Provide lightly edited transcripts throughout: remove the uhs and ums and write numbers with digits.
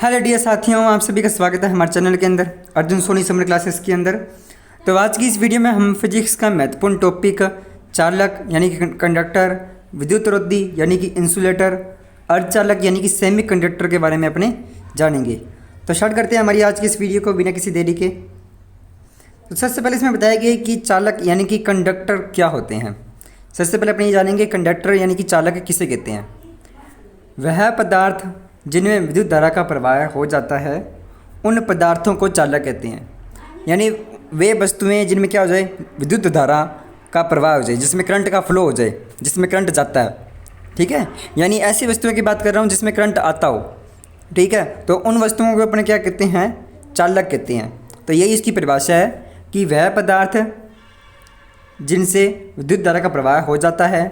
Hello dear साथियों, आप सभी का स्वागत है हमारे चैनल के अंदर अर्जुन सोनी समर क्लासेस के अंदर। तो आज की इस वीडियो में हम फिजिक्स का महत्वपूर्ण टॉपिक चालक यानी कि कंडक्टर, विद्युत रोधी यानी कि इंसुलेटर, अर्धचालक यानी कि सेमी कंडक्टर के बारे में अपने जानेंगे। तो स्टार्ट करते हैं हमारी आज की इस वीडियो को बिना किसी देरी के। तो सबसे पहले इसमें बताया गया कि चालक यानी कि कंडक्टर क्या होते हैं। सबसे पहले अपने ये जानेंगे कंडक्टर यानी कि चालक किसे कहते हैं। वह पदार्थ जिनमें विद्युत धारा का प्रवाह हो जाता है उन पदार्थों को चालक कहते हैं। यानी वे वस्तुएं जिनमें क्या हो जाए, विद्युत धारा का प्रवाह हो जाए, जिसमें करंट का फ्लो हो जाए, जिसमें करंट जाता है। ठीक है, यानी ऐसी वस्तुओं की बात कर रहा हूँ जिसमें करंट आता हो। ठीक है, तो उन वस्तुओं को अपने क्या कहते हैं, चालक कहते हैं। तो यही इसकी परिभाषा है कि वह पदार्थ जिनसे विद्युत धारा का प्रवाह हो जाता है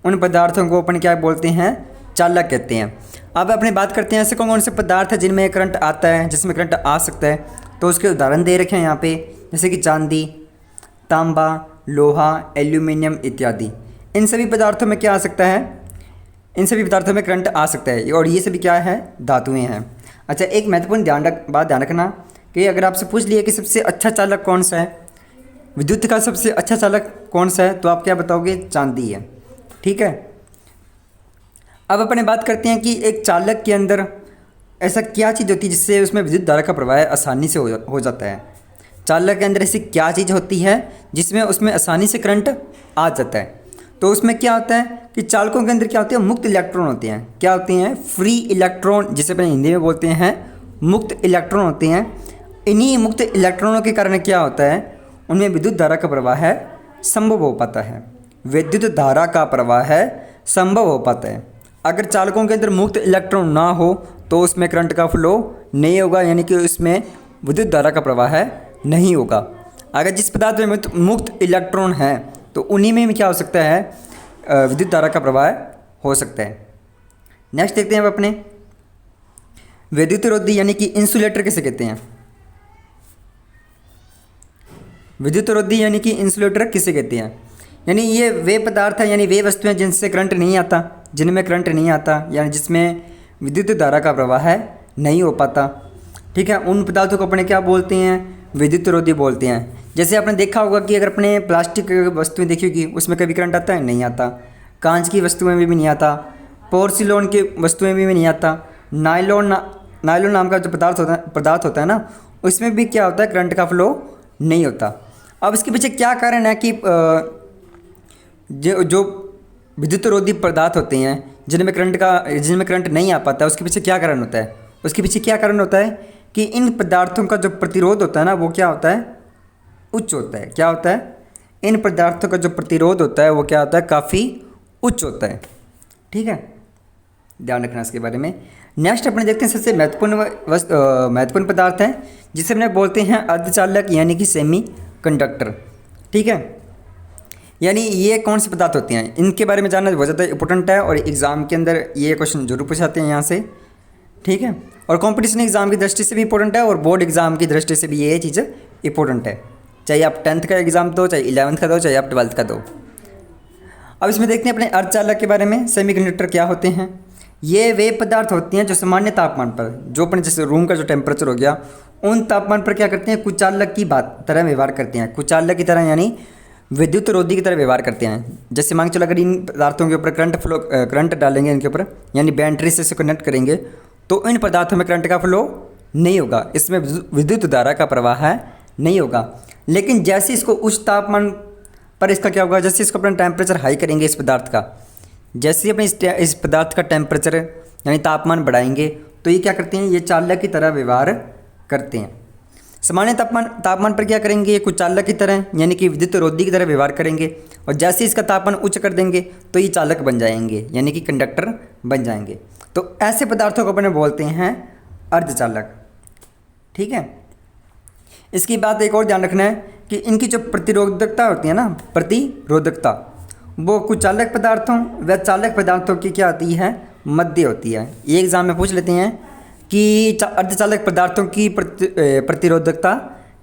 उन पदार्थों को अपन क्या बोलते हैं, चालक कहते हैं। अब अपने बात करते हैं ऐसे कौन कौन से पदार्थ है जिनमें करंट आता है, जिसमें करंट आ सकता है। तो उसके उदाहरण दे रखे हैं यहाँ पे, जैसे कि चांदी, तांबा, लोहा, एल्यूमिनियम इत्यादि। इन सभी पदार्थों में क्या आ सकता है, इन सभी पदार्थों में करंट आ सकता है और ये सभी क्या है, धातुएं हैं। अच्छा, एक महत्वपूर्ण बात ध्यान रखना कि अगर आपसे पूछ लिया कि सबसे अच्छा चालक कौन सा है, विद्युत का सबसे अच्छा चालक कौन सा है, तो आप क्या बताओगे, चांदी है। ठीक है, अब अपने बात करते हैं कि एक चालक के अंदर ऐसा क्या चीज़ होती है जिससे उसमें विद्युत धारा का प्रवाह आसानी से हो जाता है। चालक के अंदर ऐसी क्या चीज़ होती है जिसमें उसमें आसानी से करंट आ जाता है। तो उसमें क्या होता है कि चालकों के अंदर क्या होते हैं, मुक्त इलेक्ट्रॉन होते हैं। क्या होते हैं, फ्री इलेक्ट्रॉन, जिसे अपने हिंदी में बोलते हैं मुक्त इलेक्ट्रॉन होते हैं। इन्हीं मुक्त इलेक्ट्रॉनों के कारण क्या होता है, उनमें विद्युत धारा का प्रवाह संभव हो पाता है। विद्युत धारा का प्रवाह संभव हो पाता है। अगर चालकों के अंदर मुक्त इलेक्ट्रॉन ना हो तो उसमें करंट का फ्लो नहीं होगा, यानी कि उसमें विद्युत धारा का प्रवाह नहीं होगा। अगर जिस पदार्थ में मुक्त इलेक्ट्रॉन है तो उन्हीं में क्या हो सकता है, विद्युत धारा का प्रवाह हो सकता है। नेक्स्ट देखते हैं अब अपने विद्युत रोधी यानी कि इंसुलेटर किसे कहते हैं। विद्युत रोधी यानी कि इंसुलेटर किसे कहते हैं, यानी ये वे पदार्थ हैं, यानी वे वस्तुएं जिनसे करंट नहीं आता, जिनमें करंट नहीं आता, यानी जिसमें विद्युत धारा का प्रवाह नहीं हो पाता। ठीक है, उन पदार्थों को अपने क्या बोलते हैं, विद्युत रोधी बोलते हैं। जैसे आपने देखा होगा कि अगर अपने प्लास्टिक वस्तुएं देखी होगी उसमें कभी करंट आता है, नहीं आता। कांच की वस्तुएं में भी नहीं आता, पोर्सिलोन की वस्तुएं में भी नहीं आता। नायलॉन नाम का जो पदार्थ होता है ना, उसमें भी क्या होता है, करंट का फ्लो नहीं होता। अब इसके पीछे क्या कारण है कि जो विद्युत रोधी पदार्थ होते हैं जिनमें करंट नहीं आ पाता, उसके पीछे क्या कारण होता है, उसके पीछे क्या कारण होता है कि इन पदार्थों का जो प्रतिरोध होता है ना, वो क्या होता है, उच्च होता है। क्या होता है, इन पदार्थों का जो प्रतिरोध होता है वो क्या होता है, काफ़ी उच्च होता है। ठीक है, ध्यान रखना इसके बारे में। नेक्स्ट अपने देखते हैं सबसे महत्वपूर्ण पदार्थ है जिसे अपने बोलते हैं अर्धचालक यानी कि सेमी कंडक्टर। ठीक है, यानी ये कौन से पदार्थ होते हैं, इनके बारे में जानना बहुत ज़्यादा इंपॉर्टेंट है और एग्ज़ाम के अंदर ये क्वेश्चन जरूर पूछाते हैं यहाँ से। ठीक है, और कंपटीशन एग्ज़ाम की दृष्टि से भी इंपॉर्टेंट है और बोर्ड एग्ज़ाम की दृष्टि से भी ये चीज़ इंपॉर्टेंट है। चाहे आप 10th का एग्ज़ाम दो, चाहे 11th का दो, चाहे आप 12th का दो। अब इसमें देखते हैं अपने अर्धचालक के बारे में। सेमीकंडक्टर क्या होते हैं, ये वे पदार्थ होती हैं जो सामान्य तापमान पर, जो अपने जैसे रूम का जो टेम्परेचर हो गया, उन तापमान पर क्या करते हैं, कुचालक की तरह व्यवहार करते हैं। कुचालक की तरह यानी विद्युत रोधी की तरह व्यवहार करते हैं। जैसे मान के चलो अगर इन पदार्थों के ऊपर करंट डालेंगे, इनके ऊपर यानी बैटरी से कनेक्ट करेंगे, तो इन पदार्थों में करंट का फ्लो नहीं होगा, इसमें विद्युत धारा का प्रवाह नहीं होगा। लेकिन जैसे इसको उच्च तापमान पर इसका क्या होगा, जैसे इसको अपना टेम्परेचर हाई करेंगे इस पदार्थ का, जैसे अपने इस पदार्थ का टेम्परेचर यानी तापमान बढ़ाएंगे, तो ये क्या करते हैं, ये चालक की तरह व्यवहार करते हैं। सामान्य तापमान पर क्या करेंगे, ये कुचालक की तरह यानी कि विद्युत रोधी की तरह व्यवहार करेंगे, और जैसे इसका तापमान उच्च कर देंगे तो ये चालक बन जाएंगे यानी कि कंडक्टर बन जाएंगे। तो ऐसे पदार्थों को अपने बोलते हैं अर्धचालक। ठीक है, इसकी बात एक और ध्यान रखना है कि इनकी जो प्रतिरोधकता होती है ना, प्रतिरोधकता, वो कुचालक पदार्थों व चालक पदार्थों की क्या होती है, मध्य होती है। ये एग्जाम में पूछ लेते हैं कि अर्धचालक पदार्थों की प्रतिरोधकता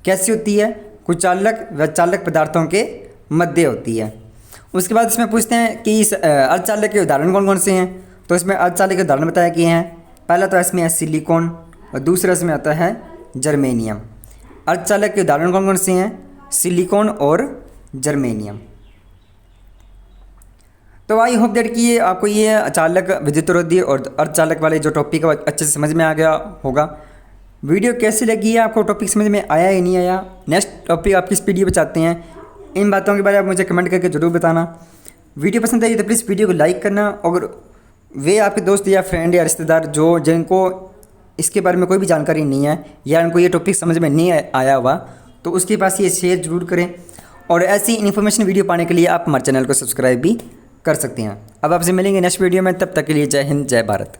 कैसी होती है, कुचालक व चालक पदार्थों के मध्य होती है। उसके बाद इसमें पूछते हैं कि इस अर्धचालक के उदाहरण कौन कौन से हैं। तो इसमें अर्धचालक के उदाहरण बताए गए हैं। पहला तो इसमें है सिलिकॉन, और दूसरा इसमें आता है जर्मेनियम। अर्धचालक के उदाहरण कौन कौन से हैं? सिलिकॉन और जर्मेनियम। तो आई होप दैट कि ये आपको ये चालक, विद्युतरोधी और अर्धचालक वाले जो टॉपिक है अच्छे से समझ में आ गया होगा। वीडियो कैसी लगी है, आपको टॉपिक समझ में आया या नहीं आया, नेक्स्ट टॉपिक आप किस वीडियो पे चाहते हैं, इन बातों के बारे में आप मुझे कमेंट करके ज़रूर बताना। वीडियो पसंद आई तो प्लीज़ वीडियो को लाइक करना। और वे आपके दोस्त या फ्रेंड या रिश्तेदार जो जिनको इसके बारे में कोई भी जानकारी नहीं है या उनको ये टॉपिक समझ में नहीं आया हुआ, तो उसके पास ये शेयर ज़रूर करें। और ऐसी इन्फॉर्मेशन वीडियो पाने के लिए आप हमारे चैनल को सब्सक्राइब भी कर सकते हैं। अब आपसे मिलेंगे नेक्स्ट वीडियो में, तब तक के लिए जय हिंद, जय भारत।